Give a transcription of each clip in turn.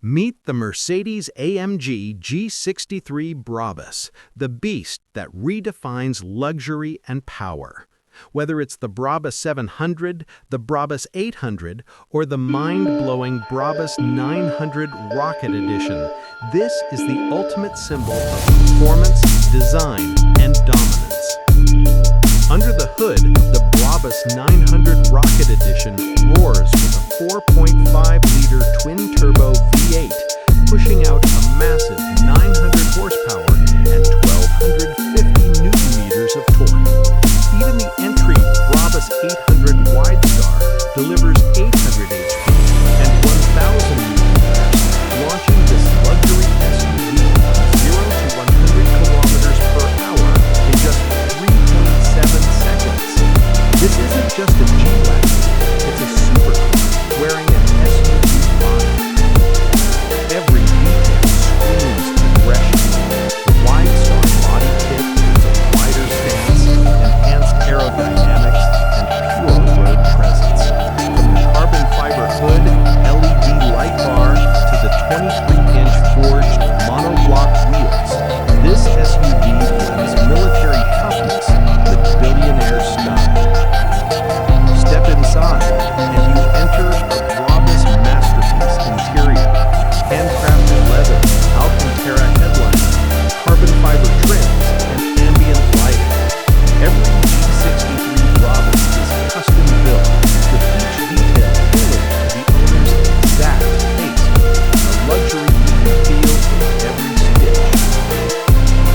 Meet the Mercedes-AMG G63 Brabus, the beast that redefines luxury and power. Whether it's the Brabus 700, the Brabus 800, or the mind-blowing Brabus 900 Rocket Edition, this is the ultimate symbol of performance, design, and dominance. Under the hood, the Brabus 900 Rocket Edition roars with a 4.5-liter twin-turbo V8, pushing out a massive 900 horsepower and 1,250 newton-meters of torque. Even the entry Brabus 800 Widestar delivers 800 HP and 1,000 newton-meters, launching this luxury SUV from 0 to 100 kilometers per hour in just 3.7 seconds. This isn't just a G-Class, it's a supercar wearing an SUV body. Every detail screams aggression. The Widestar body kit is a wider stance, enhanced aerodynamics, and pure road presence. From the carbon fiber hood, LED light bar, to the 23-inch forged monoblock wheels, this SUV blends military toughness with billionaire style. Step inside, and you enter a Brabus masterpiece interior. Handcrafted leather, Alcantara headliner, carbon fiber trims, and ambient lighting. Every G63 Brabus is custom built, with each detail tailored to the owner's exact taste, a luxury you can feel in every stitch.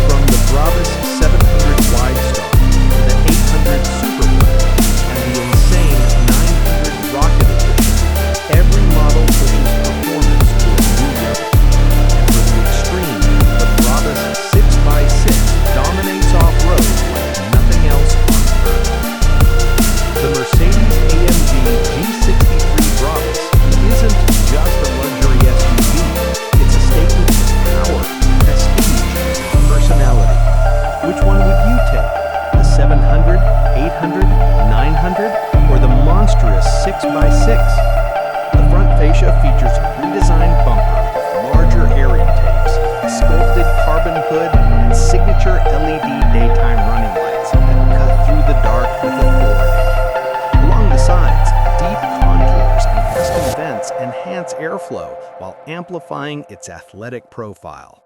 From the Brabus 700 Widestar to the 800 Super Brabus and the insane 900 Rocket Edition, every model pushes performance to a new level. And for the extreme, the Brabus 6x6 dominates off-road like nothing else on earth. The Mercedes-AMG G63 Brabus isn't just a luxury SUV, it's a statement of power, prestige, and personality. Which one would you take? The 700, 800, 900, or the monstrous 6x6? The front fascia features a redesigned bumper with larger air intakes, a sculpted carbon hood, and signature LED daytime running lights that cut through the dark with authority. Along the sides, deep contours and custom vents enhance airflow while amplifying its athletic profile.